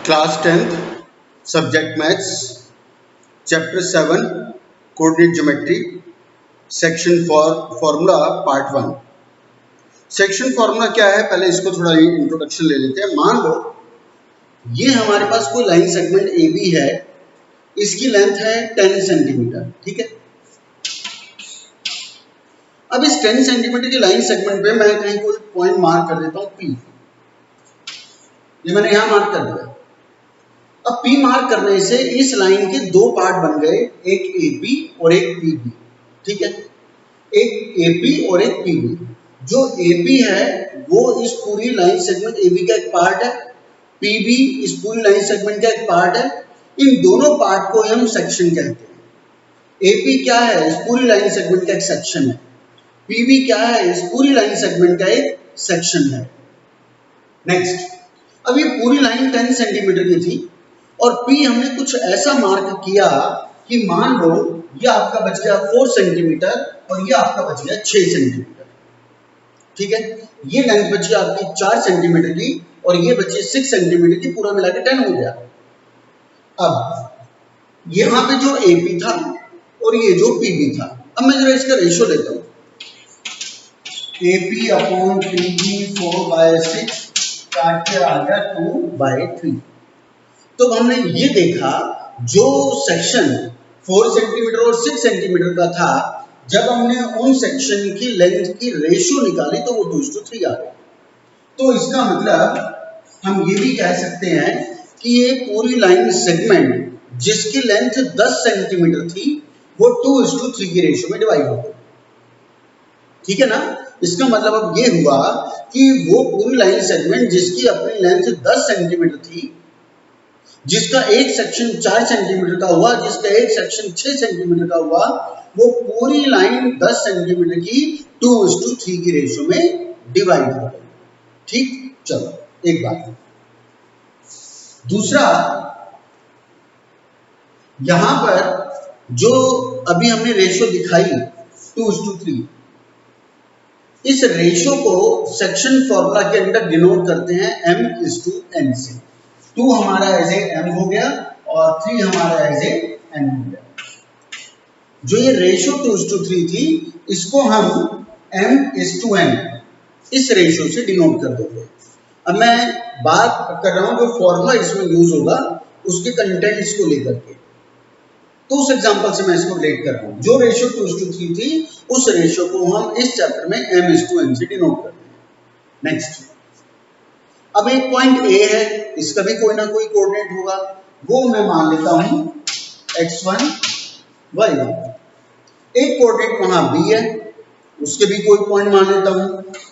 Class 10th subject maths chapter 7 coordinate geometry section formula part 1। Section formula क्या है, पहले इसको थोड़ा इंट्रोडक्शन ले लेते हैं। मान लो ये हमारे पास कोई लाइन सेगमेंट ए बी है, इसकी लेंथ है 10 सेंटीमीटर, ठीक है। अब इस 10 सेंटीमीटर की लाइन सेगमेंट पे मैं कहीं कोई पॉइंट मार्क कर देता हूं पी। ये मैंने यहां मार्क कर दिया। अब P मार्क करने से इस लाइन के दो पार्ट बन गए, एक AP और एक PB, ठीक है। एक AP और एक PB। जो AP है वो इस पूरी लाइन सेगमेंट AB का एक पार्ट है, PB इस पूरी लाइन सेगमेंट का एक पार्ट है। इन दोनों पार्ट को हम सेक्शन कहते हैं। AP क्या है, इस पूरी लाइन सेगमेंट का एक सेक्शन है। PB क्या है, इस पूरी लाइन सेगमेंट का एक सेक्शन है। नेक्स्ट, अब ये पूरी लाइन 10 सेंटीमीटर की थी और P हमने कुछ ऐसा मार्क किया कि मान लो ये आपका बच गया 4 सेंटीमीटर और ये आपका बच गया 6 सेंटीमीटर, ठीक है। ये लेंथ बची आपकी 4 सेंटीमीटर की और ये बची 6 सेंटीमीटर की, पूरा मिलाकर 10 हो गया। अब यहां पे जो AP था और ये जो PB था, अब मैं जरा इसका रेशियो लेता हूं। AP अपॉन PB 4/6 काट के आ गया 2/3। तो हमने ये देखा जो सेक्शन 4 सेंटीमीटर और 6 सेंटीमीटर का था, जब हमने उन सेक्शन की लेंथ की रेशियो निकाली तो वो 2:3 आ गया। तो इसका मतलब हम ये भी कह सकते हैं कि ये पूरी लाइन सेगमेंट जिसकी लेंथ 10 सेंटीमीटर थी वो 2:3 की रेशियो में डिवाइड हो गई, ठीक है ना। इसका मतलब अब ये हुआ कि वो पूरी लाइन सेगमेंट जिसकी अपनी लेंथ 10 सेंटीमीटर थी, जिसका एक सेक्शन 4 सेंटीमीटर का हुआ, जिसका एक सेक्शन 6 सेंटीमीटर का हुआ, वो पूरी लाइन 10 सेंटीमीटर की 2:3 की रेशियो में डिवाइड हो गई, ठीक। चलो एक बात। दूसरा, यहां पर जो अभी हमने रेशियो दिखाई 2:3, इस रेशियो को सेक्शन फॉर्मूला के अंदर डिनोट करते हैं M/N से। 2 हमारा एज ए M हो गया और 3 हमारा एज ए N हो गया। जो ये रेशियो 2:3 थी, इसको हम M/N इस रेशियो से डिनोट कर देंगे। अब मैं बात कर रहा हूं जो फॉर्मूला इसमें यूज होगा उसके कंटेंट्स को लेकर के, तो उस एग्जांपल से मैं इसको रिलेट कर रहा हूं। जो रेशियो 2:3 थी, उस रेशियो को हम इस चैप्टर में M/N से डिनोट करते हैं। नेक्स्ट, अब एक पॉइंट A है, इसका भी कोई ना कोई कोऑर्डिनेट होगा, वो मैं मान लेता हूं x1 y1। एक कोऑर्डिनेट वहां B है, उसके भी कोई पॉइंट मान लेता हूं,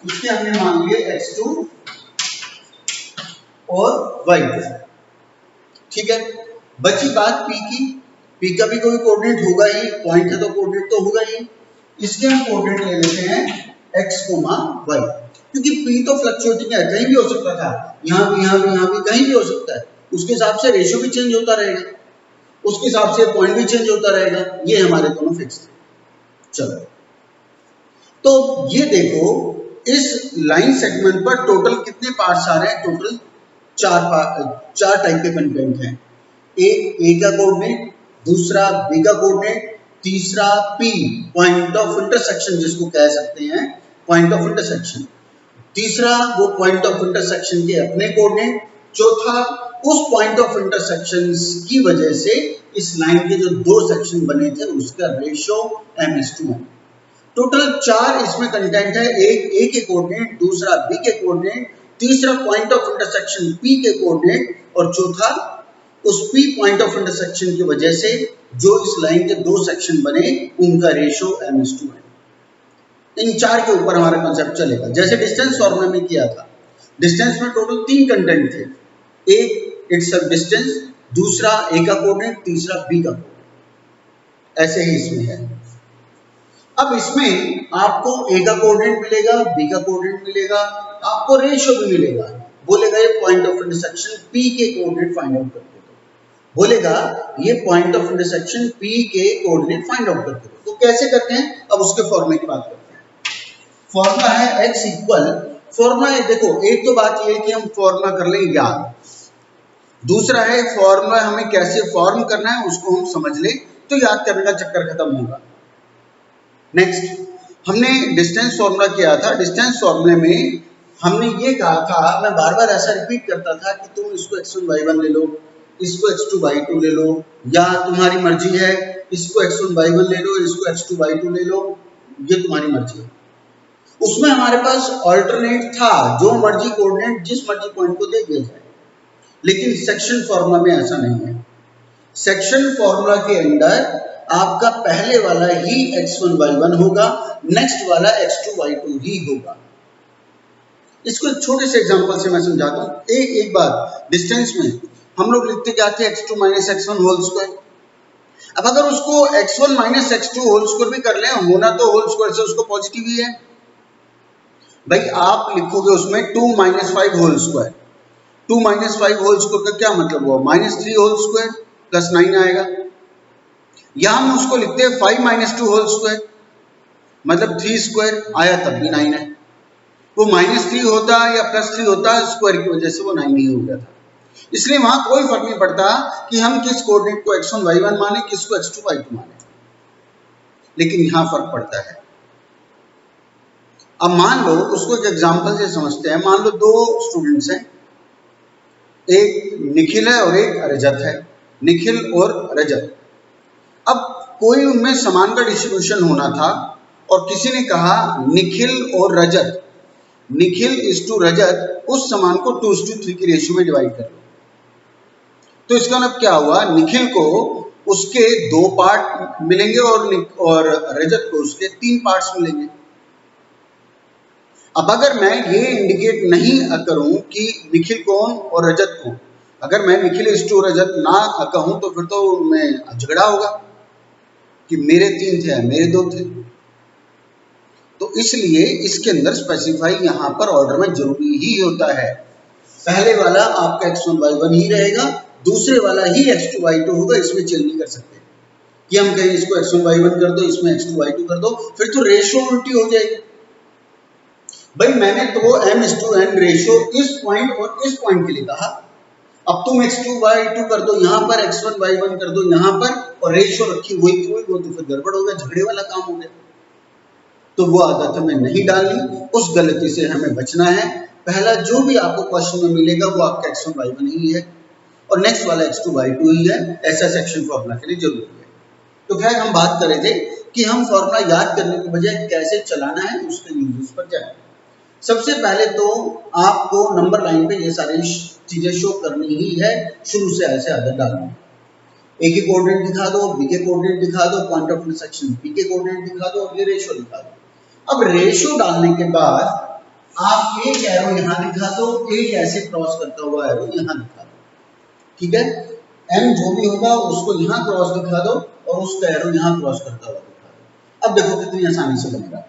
उसके हमने मान लिए x2 और y2, ठीक है। बची बात P की। P का भी कोई कोऑर्डिनेट होगा ही, पॉइंट है तो कोऑर्डिनेट तो होगा ही। इसके हम कोऑर्डिनेट ले लेते हैं x, y, क्योंकि P तो फ्लक्चुएटिंग है, कहीं भी हो सकता था, यहाँ भी कहीं भी हो सकता है। उसके हिसाब से रेशियो भी चेंज होता रहेगा, उसके हिसाब से पॉइंट भी चेंज होता रहेगा। ये हमारे दोनों फिक्स है। चलो, तो ये देखो इस लाइन सेगमेंट पर टोटल कितने पार्ट्स आ रहे हैं? टोटल 4 टाइप के कंटेंट हैं। एक A का कोऑर्डिनेट, दूसरा B का कोऑर्डिनेट, तीसरा P पॉइंट ऑफ इंटरसेक्शन जिसको कह सकते हैं, पॉइंट ऑफ इंटरसेक्शन। तीसरा वो पॉइंट ऑफ इंटरसेक्शन के अपने कोऑर्डिनेट। चौथा उस पॉइंट ऑफ इंटरसेक्शन की वजह से इस लाइन के जो दो सेक्शन बने थे उसका रेशियो M/N। टोटल 4 इसमें कंटेंट है। एक A के कोऑर्डिनेट, दूसरा B के कोऑर्डिनेट, तीसरा पॉइंट ऑफ इंटरसेक्शन P के कोऑर्डिनेट और चौथा उस P पॉइंट ऑफ इंटरसेक्शन की वजह से जो इस लाइन के दो सेक्शन बने उनका रेशियो M/N। इन 4 के ऊपर हमारा कॉन्सेप्ट चलेगा। जैसे डिस्टेंस फॉर्मूला में किया था, डिस्टेंस में टोटल 3 कंटेंट थे। एक इट्स डिस्टेंस, दूसरा A का कोऑर्डिनेट, तीसरा B का कोऑर्डिनेट। ऐसे ही इसमें है। अब इसमें आपको A का कोऑर्डिनेट मिलेगा, B का कोऑर्डिनेट मिलेगा, आपको रेशियो भी मिलेगा। बोलेगा ये पॉइंट ऑफ इंटरसेक्शन P के कोऑर्डिनेट फाइंड आउट करके दो। बोलेगा ये पॉइंट ऑफ इंटरसेक्शन P के कोऑर्डिनेट फाइंड आउट करके दो। तो कैसे करते हैं? अब उसके फॉर्मूले की बात करते हैं। फॉर्मूला है x इक्वल, फॉर्मूला देखो, एक तो बात ये है कि हम फॉर्मूला कर लें याद। दूसरा है फॉर्मूला हमें कैसे फॉर्म करना है उसको हम समझ ले तो याद करने का चक्कर खत्म होगा। नेक्स्ट, हमने डिस्टेंस फॉर्मूला किया था। डिस्टेंस फॉर्मूले में हमने ये कहा था, मैं बार बार ऐसा रिपीट करता था कि तुम इसको x1 y1 ले लो, इसको x2 y2 ले लो, या तुम्हारी मर्जी है इसको x1 y1 ले लो, इसको x2 y2 ले लो, ये तुम्हारी मर्जी है। उसमें हमारे पास ऑल्टरनेट था, जो मर्जी कोऑर्डिनेट जिस मर्जी पॉइंट को दे दिया जाए, लेकिन सेक्शन फॉर्मूला में ऐसा नहीं है। सेक्शन फॉर्मूला के अंदर आपका पहले वाला ही x1 y1 होगा, नेक्स्ट वाला x2 y2 ही होगा। इसको एक छोटे से एग्जांपल से मैं समझाता हूँ। एक बात, डिस्टेंस में हम लोग लिखते क्या थे, x2 minus x1 whole square. अब अगर उसको x1 minus x2 whole square भी कर लें, होना तो होल स्क्वायर से उसको पॉजिटिव ही है भाई। आप लिखोगे उसमें 2 minus 5 whole square. 2 minus 5 whole square का क्या मतलब हुआ, -3 होल स्क्वायर प्लस 9 आएगा। यहां हम उसको लिखते हैं 5 माइनस 2 होल स्क्वायर, मतलब 3 स्क्वायर आया तब भी 9 है। वो -3 होता या +3 होता, स्क्वायर की वजह से वो 9 ही हो गया था। इसलिए वहां कोई फर्क नहीं पड़ता कि हम किस कोऑर्डिनेट को x1 y1 माने, किसको x2 y2 माने, लेकिन यहां फर्क पड़ता है। अब मान लो, उसको एक एग्जांपल से समझते हैं। मान लो दो स्टूडेंट्स हैं, एक निखिल है और एक रजत है। निखिल और रजत, अब कोई उनमें समान का डिस्ट्रीब्यूशन होना था और किसी ने कहा निखिल और रजत, निखिल इज टू रजत, उस समान को 2:3 की रेशियो में डिवाइड कर लो। तो इसका मतलब क्या हुआ, निखिल को उसके 2 पार्ट मिलेंगे और रजत को उसके 3 पार्ट्स मिलेंगे। अब अगर मैं ये इंडिकेट नहीं करूं कि निखिल कौन और रजत कौन, अगर मैं निखिल इज टू रजत ना कहूं तो फिर तो मैं झगड़ा होगा कि मेरे 3 थे मेरे 2 थे। तो इसलिए इसके अंदर स्पेसिफाई यहां पर ऑर्डर में जरूरी ही होता है। पहले वाला आपका x1 y1 ही रहेगा, दूसरे वाला ही x2 y2 होगा। इसमें चेंज नहीं कर सकते कि हम कहें इसको x1 y1 कर दो, इसमें x2 y2 कर दो, फिर तो रेशियो उल्टी हो जाएगी। भाई मैंने तो m:n रेशियो इस पॉइंट और इस पॉइंट के लिए कहा, अब तुम x2 y2 कर दो यहाँ पर, x1 y1 कर दो यहाँ पर, और रेशियो रखी वही की वही, वो तो फिर गड़बड़ हो गया, झगड़े वाला काम हो गया। तो वो आदत हमें नहीं डालनी, उस गलती से हमें बचना है। पहला जो भी आपको क्वेश्चन में मिलेगा वो आपका x1 y1 ही है और नेक्स्ट वाला x2 y2 ही है। ऐसा सेक्शन फॉर्मूला के लिए जरूरी है। तो खैर हम बात कर रहे थे कि हम फॉर्मूला याद करने के बजाय कैसे चलाना है, उसके यूजेस पर जाए। सबसे पहले तो आपको नंबर लाइन पे ये सारी चीजें शो करनी ही है, शुरू से ऐसे आदत डालनी है। ए के कोऑर्डिनेट दिखा दो, बी के कोऑर्डिनेट दिखा दो, पॉइंट ऑफ इंटरसेक्शन पी के कोऑर्डिनेट दिखा दो और ये रेशियो दिखा दो। अब रेशियो डालने के बाद आप एक एरो यहां दिखा दो, एक ऐसे क्रॉस करता हुआ एरो यहां दिखा दो, ठीक है। एम जो भी होगा उसको यहां क्रॉस दिखा दो और उसका एरो यहां क्रॉस करता हुआ दिखा दो। अब देखो कितनी आसानी से बनेगा।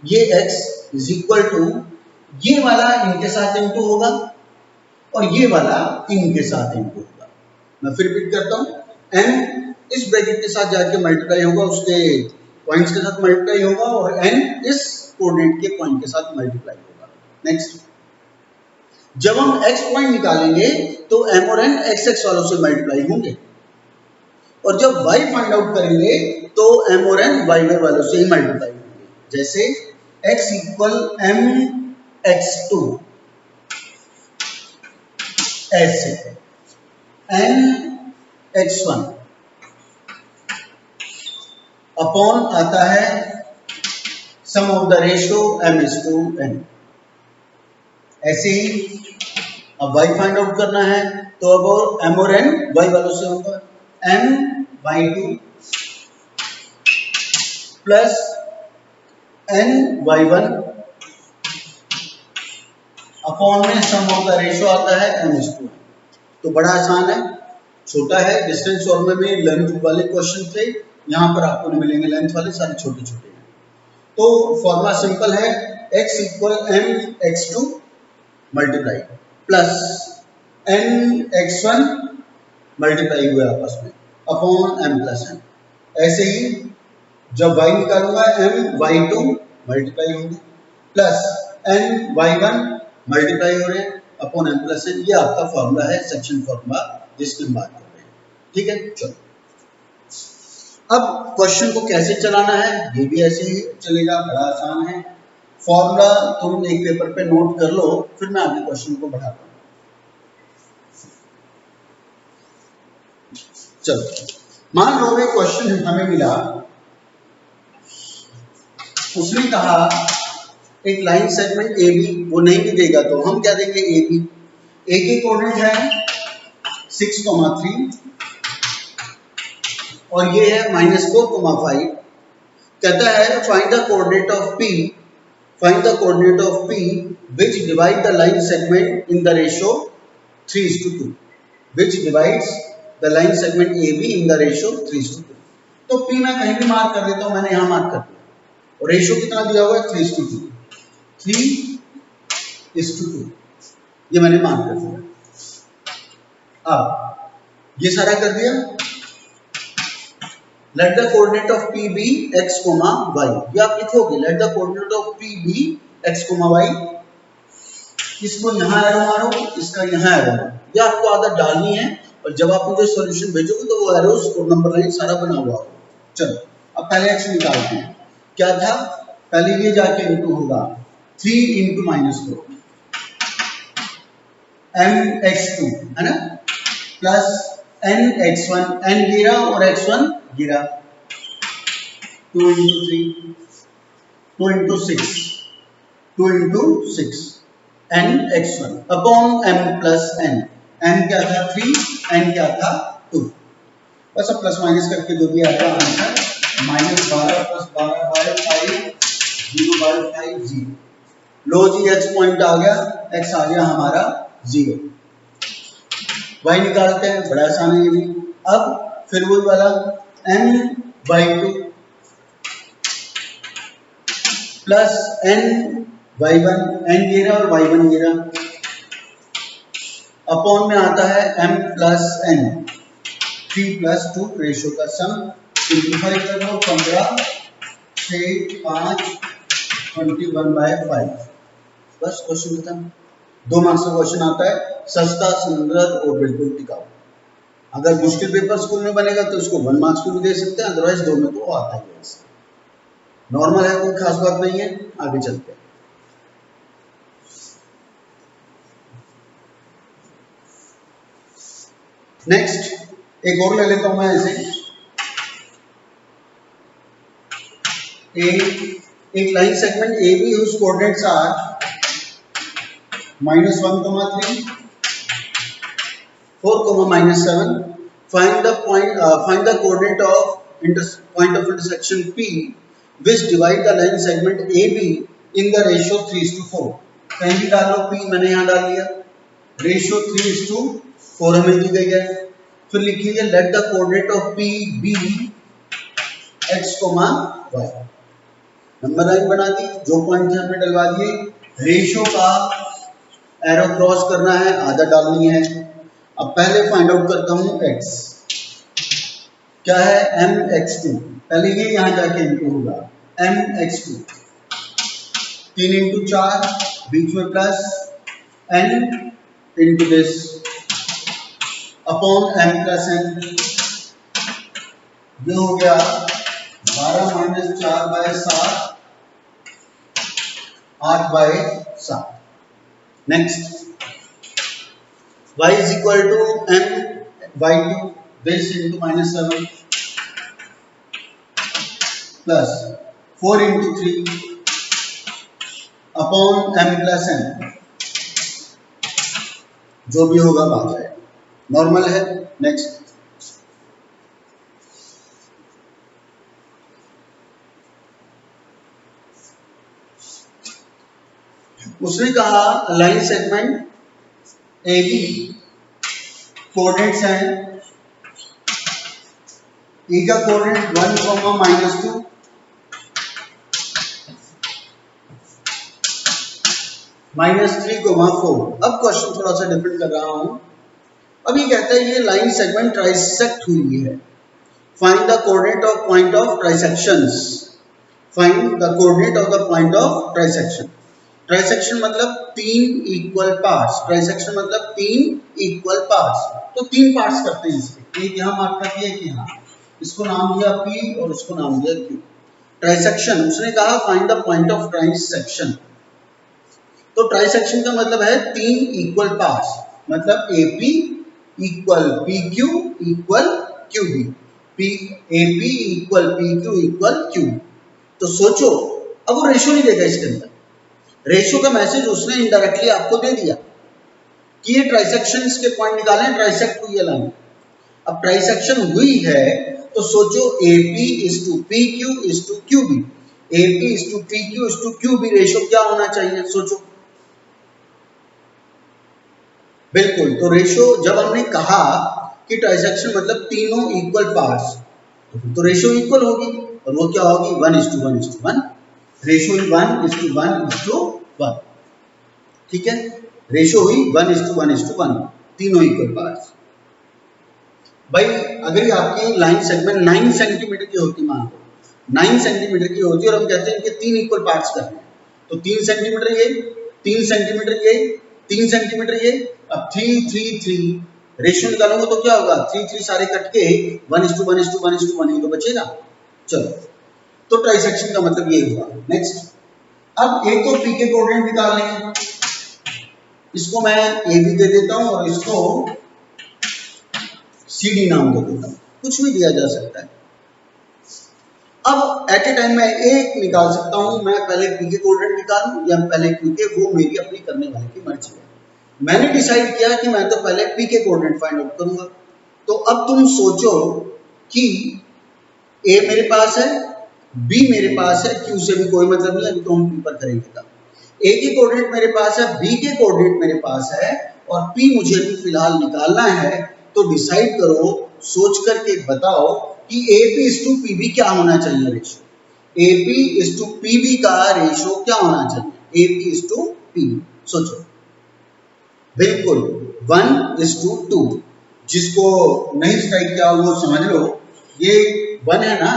ये x इज इक्वल टू, ये वाला इनके साथ इनटू होगा और ये वाला इनके साथ इनटू होगा। मैं फिर रिपीट करता हूं, n इस ब्रैकेट के साथ जाके मल्टीप्लाई होगा, उसके पॉइंट्स के साथ मल्टीप्लाई होगा, और n इस कोऑर्डिनेट के पॉइंट के साथ मल्टीप्लाई होगा। नेक्स्ट, जब हम x पॉइंट निकालेंगे तो m और n x x वालों से मल्टीप्लाई होंगे, और जब y फाइंड आउट करेंगे तो m और n y y वालों से ही मल्टीप्लाई होंगे। जैसे x इक्वल m x2, ऐसे n x1 अपॉन आता है sum of the ratio m is to n। ऐसे ही अब y फाइंड आउट करना है तो अब m और n y वालों से होगा, m y2 plus n y1 upon में सम ऑफ द रेशियो आता है m is to n। तो बड़ा आसान है, छोटा है। डिस्टेंस फॉर्मूले में लेंथ वाले क्वेश्चन थे, यहाँ पर आपको नहीं मिलेंगे लेंथ वाले, सारे छोटे छोटे हैं। तो फॉर्मूला सिंपल है, x equal m x2 multiply plus n x1 multiply हुए आपस में अपॉन m प्लस n। ऐसे ही जब y निकालूंगा m y2 मल्टीप्लाई होंगे प्लस n y1 मल्टीप्लाई हो रहे हैं अपॉन m प्लस n, ये आपका फॉर्मूला है, सेक्शन फॉर्मूला जिसकी हम बात कर रहे हैं। ठीक है, चलो अब क्वेश्चन को कैसे चलाना है, ये भी ऐसे ही चलेगा, बड़ा आसान है। फॉर्मूला तुम एक पेपर पे नोट कर लो, फिर मैं आगे क्वेश्चन को बढ़ाता हूँ। चलो मान लो एक क्वेश्चन हमें मिला, उसने कहा एक लाइन सेगमेंट ए बी, वो नहीं भी देगा तो हम क्या देंगे, ए बी। ए के कोऑर्डिनेट है 6,3 और ये है -4,5। कहता है find the coordinate of P, find the coordinate of P which divide the line segment in the ratio 3:2, which divides the line segment A be in the ratio 3:2। तो P मैं कहीं भी मार्क कर देता हूं, मैंने यहां मार्क कर दिया, और रेशियो कितना दिया हुआ है 3:2, 3:2, ये मैंने मार्क कर दिया। अब ये सारा कर दिया, let the coordinate of P be x, y, ये आप लिखोगे, let the coordinate of P be x, y, इसको यहां एरो मारो, इसका यहां एरो मारो, ये आपको आदत डालनी है, और जब आप मुझे सॉल्यूशन भेजोगे तो वो एरोस और नंबर लाइन सारा बना हुआ होगा। चलो अब पहले x निकालते हैं, क्या था, पहले ये जाके इनटू होगा 3 इंटू -4 mx2 है ना, प्लस nx1, n गिरा और x1 गिरा, 2 into 3, 2 into 6, 2 into 6 nx1 upon m plus n, n क्या था 3, n क्या था 2। बस अब प्लस माइनस करके जो भी आएगा आंसर -12 + 12/5, 0/5, 0। लो जी x पॉइंट आ गया, x आ गया हमारा 0। y निकालते हैं, बड़ा आसान है ये भी। अब फिर वही वाला n/2 प्लस n/1, n गिरा और y1 गिरा, अपॉन में आता है m प्लस n, 3 + 2 रेशियो का सम, सिंप्लीफाई कर लो, 15 से 5, 21/5। बस क्वेश्चन खत्म। 2 मार्क्स का क्वेश्चन आता है, सस्ता, सुंदर और बिल्कुल टिकाऊ। अगर मुश्किल पेपर स्कूल में बनेगा तो इसको 1 मार्क्स भी दे सकते हैं, अदरवाइज 2 में तो आता ही है, नॉर्मल है, कोई खास बात नहीं है। आगे चलते हैं। नेक्स्ट एक और ले लेता हूं मैं ऐसे, एक line segment A B whose coordinates are -1,3, 4, -7. Find the coordinate of point of intersection P which divide the line segment AB in the ratio 3:4। कहीं भी डाल लो, P मैंने यहाँ डाल दिया, रेशियो 3:4 हमें दी गई है। फिर लिखिए late the coordinate of P B x, y, number line बना दी, जो पॉइंट हमने डलवा दिए, रेशियो का एरो क्रॉस करना है, आधा डालनी है। अब पहले फाइंड आउट करता हूं x, क्या है mx2, पहले ये यहां जाके इनटू होगा mx2, 3 इंटू 4, बीच में plus n into this upon m plus n, ये हो गया 12 - 4/7, 8/7। Next y is equal to m/2, this into -7 plus 4 into 3 upon m plus n, जो भी होगा बात है, नॉर्मल है। नेक्स्ट उसने कहा line segment A B coordinates हैं, ए का कोऑर्डिनेट 1, -2, -3, 4। अब क्वेश्चन थोड़ा सा डिफरेंट कर रहा हूं। अब ये कहता है ये लाइन सेगमेंट ट्राइसेक्ट हुई है, find the coordinate of point of trisections, find the coordinate of the point of trisection. Trisection मतलब 3 इक्वल पार्ट्स, ट्राइसेक्शन मतलब 3 इक्वल पार्ट्स। तो 3 पार्ट्स करते हैं इसके, एक यहाँ मार्क कर दिया, एक यहाँ, इसको नाम दिया P और इसको नाम दिया Q। ट्राइसेक्शन, उसने कहा find the point of trisection. तो ट्राइसेक्शन का मतलब है 3 इक्वल पार्ट्स, मतलब AP equal PQ equal QB, AP equal PQ equal Q। तो सोचो, अब वो रेशियो नहीं देगा इसके अंदर, रेशियो का मैसेज उसने इनडायरेक्टली आपको दे दिया कि ये ट्राइसेक्शंस के पॉइंट निकालें, ट्राइसेक्ट हुई है लाइन। अब ट्राइसेक्शन हुई है तो सोचो AP is to PQ is to QB, AP is to PQ is to QB ratio क्या होना चाहिए, सोचो। बिल्कुल, तो रेशियो जब हमने कहा कि ट्राइसेक्शन मतलब तीनों इक्वल पार्ट्स, तो रेशियो इक्वल होगी, और वो क्या होगी 1:1:1, रेशियो 1:1:1, ठीक है। रेशियो हुई 1:1:1, तीनों इक्वल पार्ट्स। भाई अगर ये आपकी लाइन सेगमेंट 9 सेंटीमीटर की होती, मान लो 9 सेंटीमीटर की होती और हम कहते हैं कि 3 इक्वल पार्ट्स करने हैं, तो 3 सेंटीमीटर ये, 3 सेंटीमीटर ये, 3 सेंटीमीटर ये, अब 3 3 3 रेशियो निकालूंगा तो क्या होगा, 3 3 सारे कट के 1:1:1:1 तो बचेगा। चलो, तो ट्राइसेक्शन का मतलब ये हुआ। नेक्स्ट, अब एक तो पी के कोऑर्डिनेट निकाल लेंगे, इसको मैं ए बी दे देता हूं और इसको सी डी नाम दे देता हूं, कुछ भी दिया जा सकता है। अब एट ए टाइम मैं एक निकाल सकता हूं, मैं पहले पी के कोऑर्डिनेट निकालूं या पहले क्यू के, वो मेरी अपनी करने वाले की मर्जी है। मैंने डिसाइड किया कि मैं तो पहले पी के कोऑर्डिनेट फाइंड आउट करूंगा। तो अब तुम सोचो कि ए मेरे पास है, बी मेरे पास है, क्यू से भी कोई मतलब नहीं, अभी तो हम पी पर करेंगे काम। ए के कोऑर्डिनेट मेरे पास है, बी के कोऑर्डिनेट मेरे पास है, और पी मुझे भी फिलहाल निकालना है। तो डिसाइड करो, सोच करके बताओ कि AP is to PB क्या होना चाहिए ratio, AP is to PB का रेशियो क्या होना चाहिए, AP is to PB, सोचो। बिल्कुल 1:2, जिसको नहीं स्ट्राइक किया वो समझ लो, ये 1 है ना,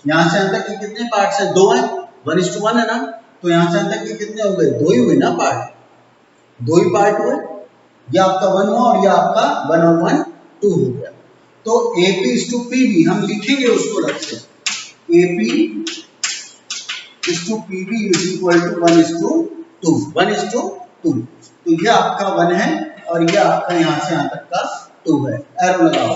यहां से अंत तक के कितने पार्ट्स हैं, 2 हैं, 1:1 है ना, तो यहां से अंत तक के कितने हो गए, 2 ही हुए ना पार्ट, 2 ही पार्ट हुए, ये आपका 1 हुआ और ये आपका 1 और 1 2 हो गया। तो AP is to PB हम लिखेंगे उसको रख से, AP is to PB is equal to 1:2, 1:2। तो ये आपका 1 है और ये आपका यहां से यहां तक का 2 है। एरो लगाओ,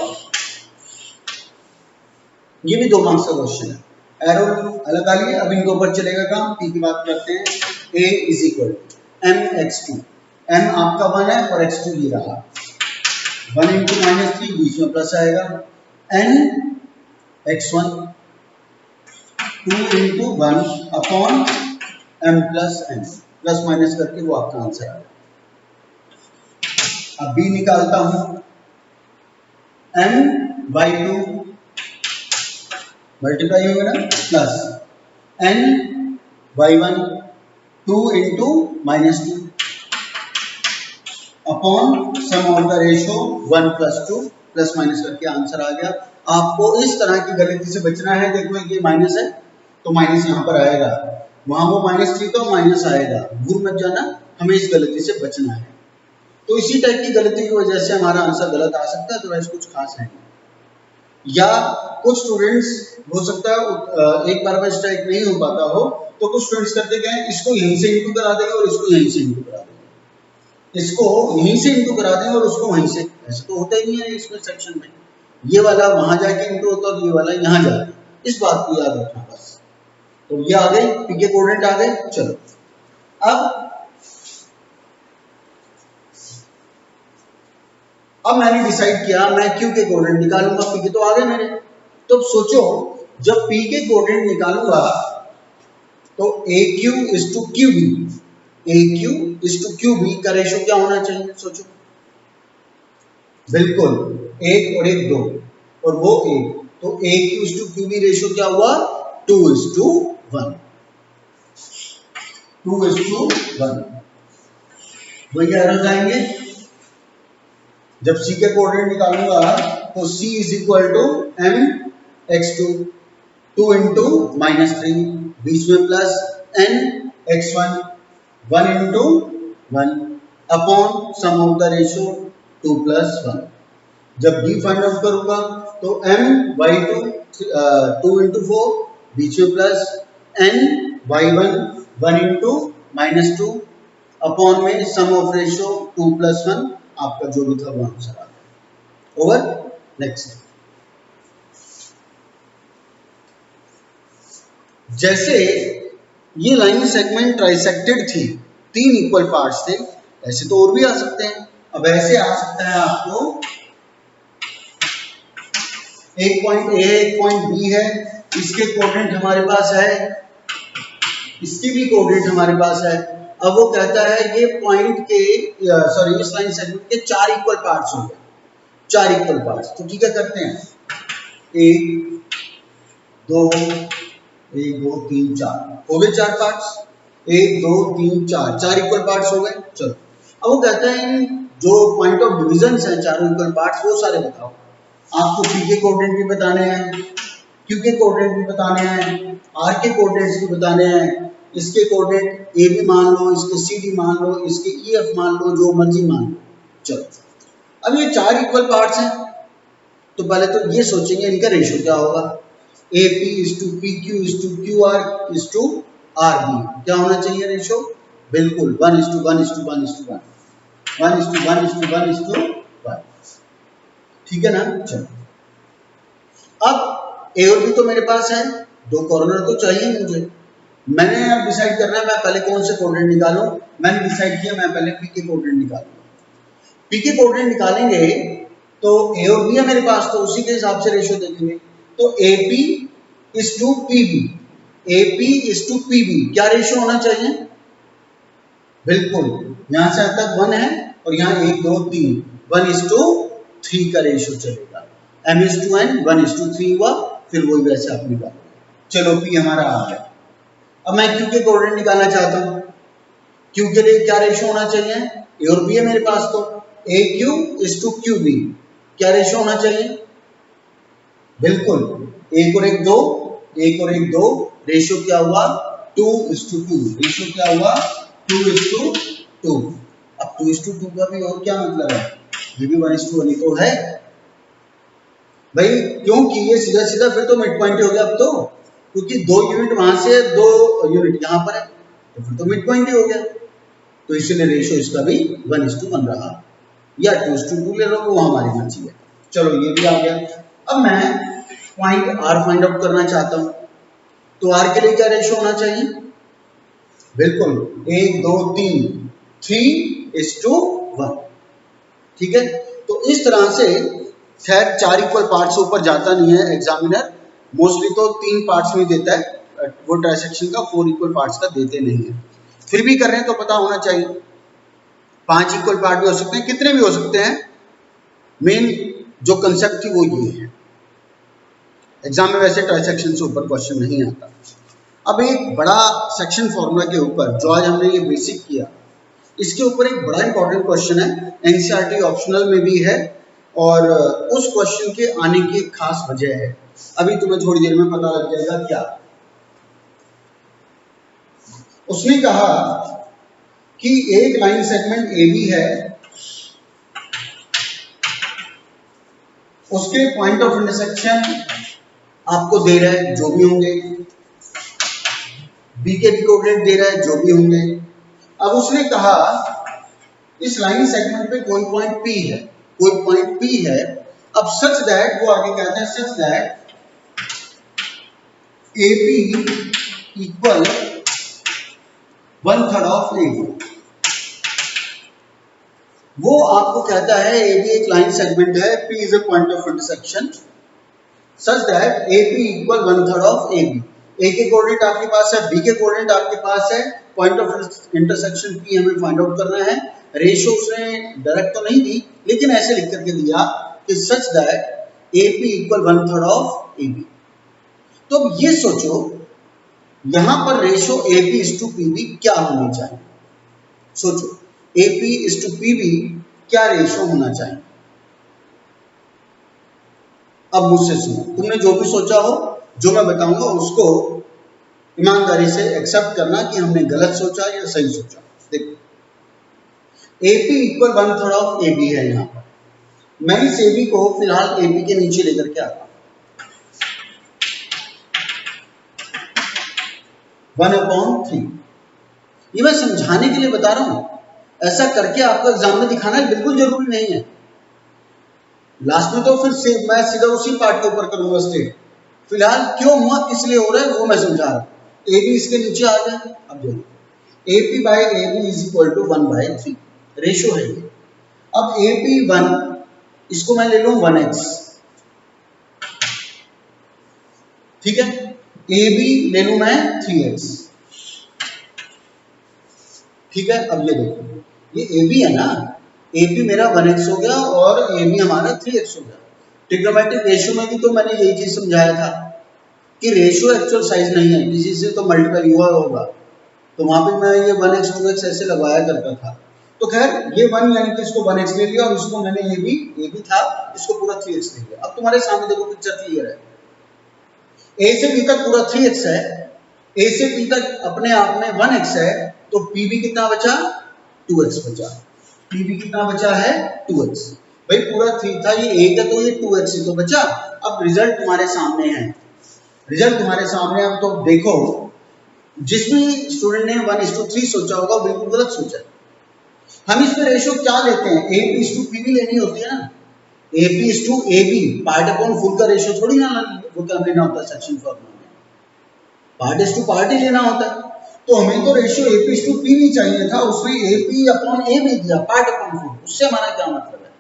ये भी 2 मार्क्स का क्वेश्चन है, एरो लगा लिए। अब इनके ऊपर चलेगा काम, P की बात करते हैं। A is equal to mx2, m आपका 1 है और x2 ये रहा, 1 × -3 बीच में प्लस आएगा, n x1 2 × 1 upon m plus n, plus minus करके वो आपका आंसर आएगा। अब b निकालता हूं, n/2 मल्टीप्लाई होगा ना, plus n/1 2 × -2 upon sum of the ratio 1 + 2, plus minus करके आंसर आ गया। आपको इस तरह की गलती से बचना है। देखो ये माइनस है तो माइनस यहाँ पर आएगा, वहां वो -3 तो माइनस आएगा, भूल मत जाना, हमें इस गलती से बचना है। तो इसी टाइप की गलती की वजह से हमारा आंसर गलत आ सकता है, तो वैसे कुछ खास है नहीं। या कुछ स्टूडेंट्स हो सकता है एक बार में स्ट्राइक नहीं हो पाता हो, तो कुछ स्टूडेंट्स करते क्या है, इसको यहीं से इंटू करा देंगे और इसको यहीं से इंटू करा देंगे, इसको यहीं से इंटू करा देंगे और उसको वहीं से। ऐसा तो होता ही नहीं है इसमें सेक्शन में, ये वाला वहां जाके इंटू होता और ये वाला यहाँ जाके, इस बात को याद रखना बस। तो ये आ गए, पी के कोऑर्डिनेट आ गए। चलो अब मैंने डिसाइड किया मैं क्यू के कोऑर्डिनेट निकालूंगा, पी के तो आ गए मेरे। तो सोचो जब पी के कोऑर्डिनेट निकालूंगा तो AQ is to QB, AQ is to QB का रेशियो क्या होना चाहिए, सोचो। बिल्कुल 1 और 1 2 और वो 1, तो AQ is to QB ratio क्या हुआ, 2:1, 2:1। वही एरो जाएंगे। जब C के कोऑर्डिनेट निकालूंगा तो C is equal to mx2 2 × -3 बीच में plus n x1 1 into 1 upon sum of the ratio 2 plus 1। जब d फाइंड आउट करूंगा तो m by 2 into 4 बीच में plus n by 1 into -2 upon में सम ऑफ रेशो 2 plus 1। आपका जो भी था वो आंसर आ गया। ओवर। नेक्स्ट, जैसे ये लाइन सेगमेंट ट्राइसेक्टेड थी, 3 इक्वल पार्ट्स थे, ऐसे तो और भी आ सकते हैं। अब ऐसे आ सकता है आपको एक पॉइंट ए है, एक पॉइंट बी है, इसके कोऑर्डिनेट हमारे पास है, इसकी भी कोऑर्डिनेट हमारे पास है। अब वो कहता है ये पॉइंट के सॉरी इस लाइन सेगमेंट के 4 इक्वल पार्ट्स हो गए, 4 इक्वल पार्ट्स। तो ठीक है, करते हैं 1 2 1 2 3 4 हो गए 4 पार्ट्स, 1 2 3 4 इक्वल पार्ट्स हो गए। चलो अब वो कहता है इन जो पॉइंट ऑफ डिविजन है चारों इक्वल पार्ट्स वो सारे बताओ। आपको पी के कोऑर्डिनेट भी बताने हैं, क्यू के कोऑर्डिनेट भी बताने हैं, आर के कोऑर्डिनेट्स भी बताने हैं, इसके कोऑर्डिनेट ए भी मान लो, इसके सी डी मान लो, इसके ई एफ मान लो, जो मर्जी मान लो। चलो अब ये 4 इक्वल पार्ट्स हैं, तो पहले तो ये सोचेंगे इनका रेशियो क्या होगा। A P is to P Q is to Q R is to R B. क्या होना चाहिए रेशियो? बिल्कुल 1:1:1:1 1:1:1:1। ठीक है ना। चलो अब ए और बी तो मेरे पास है, 2 कॉर्नर तो चाहिए मुझे। मैंने अब डिसाइड करना है मैं पहले कौन से कोऑर्डिनेट निकालूं। मैंने डिसाइड किया मैं पहले पी के कोऑर्डिनेट निकालूंगा। पी के कोऑर्डिनेट निकालेंगे तो ए और बी है मेरे पास, तो उसी के हिसाब से रेशियो देखेंगे। तो A P is to P B, A P is to P B क्या रेशियो होना चाहिए? बिल्कुल यहां से तक 1 है और यहाँ 1 2 3 1:3 का रेशियो चलेगा। m:n 1:3 हुआ, फिर वही वैसे आप निकालो। चलो पी हमारा आ गया। अब मैं क्यू के कोऑर्डिनेट निकालना चाहता हूँ। क्यू के लिए क्या रेशियो होना चाहिए? ए और बी है मेरे पास, तो A Q is to Q B क्या रेशियो होना चाहिए? बिल्कुल 1 और 1 2, 1 और 1 2, रेशियो क्या हुआ? 2:2। रेशियो क्या हुआ? 2:2। अब 2:2 का भी और क्या मतलब है? ये भी 1:1 ही तो है भाई, क्योंकि ये सीधा सीधा फिर तो मिड पॉइंट हो गया। अब तो क्योंकि 2 यूनिट वहां से 2 यूनिट यहाँ पर है, तो फिर तो मिड पॉइंट ही हो गया। तो इसलिए रेशियो इसका भी 1:1 रहा, या 2:2 ले लो, वो हमारी मर्जी है। चलो ये भी आ गया। अब मैं पॉइंट आर फाइंड आउट करना चाहता हूं, तो आर के लिए क्या रेशियो होना चाहिए? बिल्कुल 1 2 3 3:1। ठीक है, तो इस तरह से खैर 4 इक्वल पार्ट्स से ऊपर जाता नहीं है एग्जामिनर, मोस्टली तो 3 पार्ट्स में देता है, वो ट्राइसेक्शन का 4 इक्वल पार्ट्स का देते नहीं है। फिर भी कर रहे हैं तो पता होना चाहिए। 5 इक्वल पार्ट भी हो सकते हैं, कितने भी हो सकते हैं, मेन जो कंसेप्ट थी वो ये है। एग्जाम में वैसे ट्राइसेक्शन से ऊपर क्वेश्चन नहीं आता। अब एक बड़ा सेक्शन फॉर्मूला के ऊपर जो आज हमने ये बेसिक किया, इसके ऊपर एक बड़ा इंपॉर्टेंट क्वेश्चन है, एनसीईआरटी ऑप्शनल में भी है, और उस क्वेश्चन के आने की एक खास वजह है, अभी तुम्हें थोड़ी देर में पता लग जाएगा क्या। उसने कहा कि एक लाइन सेगमेंट ए बी है, उसके पॉइंट ऑफ इंटरसेक्शन आपको दे रहा है जो भी होंगे, बी के भी कोऑर्डिनेट दे रहा है जो भी होंगे। अब उसने कहा इस लाइन सेगमेंट पे कोई पॉइंट पी है, कोई पॉइंट पी है। अब सच दैट, वो आगे कहते हैं such that A P equal 1/3 of A B. वो आपको कहता है ए बी एक लाइन सेगमेंट है, P is a point of intersection, such that A P equal 1/3 of A B. A के कोऑर्डिनेट आपके पास है, बी के कोऑर्डिनेट आपके पास है, पॉइंट ऑफ इंटरसेक्शन पी हमें फाइंड आउट करना है। रेशियो उसने डायरेक्ट तो नहीं दी, लेकिन ऐसे लिख करके दिया कि such that A P equal 1/3 of A B. तो अब ये सोचो यहां पर ratio A P is to P B क्या होनी चाहिए? सोचो A P is to P B क्या रेशियो होना चाहिए? अब मुझसे सुनो, तुमने जो भी सोचा हो, जो मैं बताऊंगा उसको ईमानदारी से एक्सेप्ट करना कि हमने गलत सोचा या सही सोचा। देखो AP इक्वल 1/3 ऑफ AB है यहाँ पर। मैं इस AB को फिलहाल AP के नीचे लेकर के आता हूँ, 1/3। ये मैं समझाने के लिए बता रहा हूँ, ऐसा करके आपको एग्जाम में दिखाना बिल्कुल जरूरी नहीं है। लास्ट में तो फिर से मैं सीधा उसी पार्ट के ऊपर करूंगा स्टेट। फिलहाल क्यों हुआ, किस लिए हो रहा है वो मैं समझा रहा हूँ। AB इसके नीचे आ गया। अब देखो AP by AB is equal to 1/3 ratio है ये। अब AP1 इसको मैं ले लूं 1x, ठीक है। AB ले लूं मैं 3x, ठीक है। अब ये देखो ये AB है ना, AB मेरा 1x हो गया और AB हमारा 3x हो गया। ट्रिग्नोमेट्रिक रेशियो में भी तो मैंने यही चीज समझाया था कि रेशियो एक्चुअल साइज नहीं है, किसी से तो मल्टीप्लाई हुआ होगा, तो वहां पे मैं ये 1x 2x ऐसे लगवाया करता था। तो खैर ये 1 यानी कि इसको 1x ले लिया और इसको मैंने AB था इसको पूरा 3x ले लिया। अब तुम्हारे सामने देखो पिक्चर क्लियर है, A से B तक पूरा 3x है, A से B तक अपने आप में 1x है, तो PB कितना बचा, 2x बचा। PB कितना बचा है, 2x। भाई पूरा 3 था, ये 1 है तो ये 2x ही तो बचा। अब रिजल्ट तुम्हारे सामने है, रिजल्ट तुम्हारे सामने। अब तो देखो जिस भी स्टूडेंट ने 1:3 सोचा होगा बिल्कुल गलत सोचा। हम इसमें रेशियो क्या लेते हैं, AP/PB लेनी होती है ना। AP/AB पार्ट अपॉन फुल का रेशियो थोड़ी ना वो क्या लेना होता है सेक्शन फॉर्मूला में, पार्ट ही लेना होता है। तो हमें तो रेशियो AP/PB चाहिए था, उसमें AP/AB दिया पार्ट अपॉन फुल, उससे हमारा क्या मतलब है,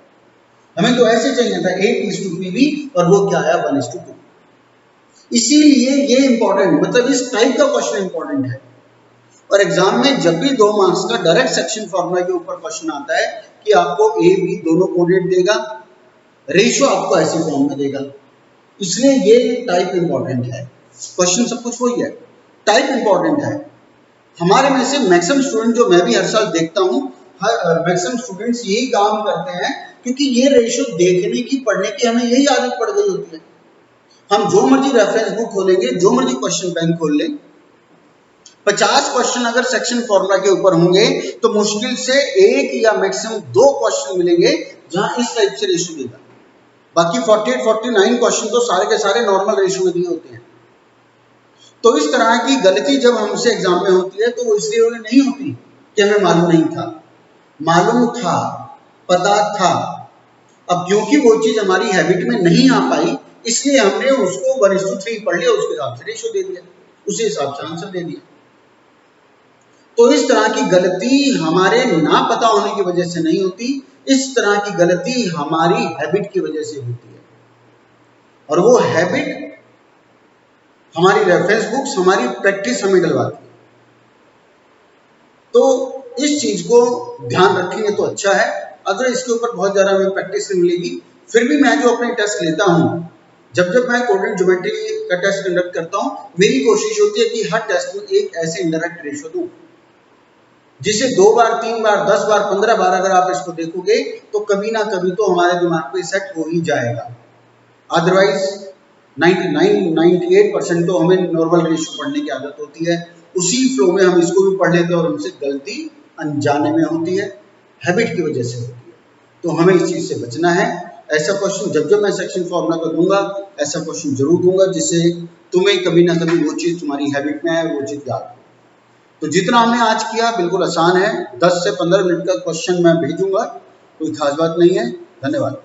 हमें तो ऐसे चाहिए था AP/PB और वो क्या आया 1:2। इसीलिए ये इंपॉर्टेंट, मतलब इस टाइप का क्वेश्चन इंपॉर्टेंट है। और एग्जाम में जब भी 2 मार्क्स का डायरेक्ट सेक्शन फॉर्मूला के ऊपर क्वेश्चन आता है कि आपको A B दोनों कोऑर्डिनेट देगा, रेशियो आपको ऐसी फॉर्म में देगा, इसलिए ये टाइप इंपॉर्टेंट है। क्वेश्चन सब कुछ वही है, टाइप इंपॉर्टेंट है। हमारे में से मैक्सिमम स्टूडेंट जो मैं भी हर साल देखता हूँ, मैक्सिमम स्टूडेंट्स यही काम करते हैं, क्योंकि ये रेशियो देखने की पढ़ने की हमें यही आदत पड़ गई होती है। हम जो मर्जी रेफरेंस बुक खोलेंगे, जो मर्जी क्वेश्चन बैंक खोल लें, 50 क्वेश्चन अगर सेक्शन फॉर्मूला के ऊपर होंगे तो मुश्किल से 1 या मैक्सिमम 2 क्वेश्चन मिलेंगे जहां इस टाइप से रेशियो देगा। बाकी 48 49 क्वेश्चन तो सारे के सारे नॉर्मल रेशियो में दिए होते हैं। तो इस तरह की गलती जब हमसे एग्जाम में होती है तो वो इसलिए नहीं होती कि हमें मालूम नहीं था, मालूम था, पता था। अब क्योंकि वो चीज हमारी हैबिट में नहीं आ पाई, इसलिए हमने उसको 1:3 पढ़ लिया, उसके हिसाब से रेशियो दे दिया, उसी हिसाब से आंसर दे दिया। तो इस तरह की गलती हमारे ना पता होने की वजह से नहीं होती, इस तरह की गलती हमारी हैबिट की वजह से होती है। और वो हैबिट हमारी रेफरेंस बुक्स, हमारी प्रैक्टिस हमें डलवाती है। तो इस चीज को ध्यान रखेंगे तो अच्छा है। अगर इसके ऊपर बहुत ज्यादा हमें प्रैक्टिस नहीं मिलेगी, फिर भी मैं जो अपने टेस्ट लेता हूँ, जब मैं कोऑर्डिनेट ज्योमेट्री का टेस्ट कंडक्ट करता हूँ, मेरी कोशिश होती है कि हर टेस्ट में एक ऐसे इनडायरेक्ट रेशियो दूं जिसे 2 बार 3 बार 10 बार 15 बार अगर आप इसको देखोगे तो कभी ना कभी तो हमारे दिमाग पे सेट हो ही जाएगा। अदरवाइज 99-98% तो हमें नॉर्मल रेशियो पढ़ने की आदत होती है, उसी फ्लो में हम इसको भी पढ़ लेते हैं और हमसे गलती अनजाने में होती है, हैबिट की वजह से होती है। तो हमें इस चीज से बचना है। ऐसा क्वेश्चन जब मैं सेक्शन फॉर्मूला का दूंगा, ऐसा क्वेश्चन जरूर दूंगा जिससे तुम्हें कभी ना कभी वो चीज तुम्हारी हैबिट में आए, वो चीज याद हो। तो जितना हमने आज किया बिल्कुल आसान है, 10 से 15 मिनट का क्वेश्चन मैं भेजूंगा, कोई खास बात नहीं है। धन्यवाद।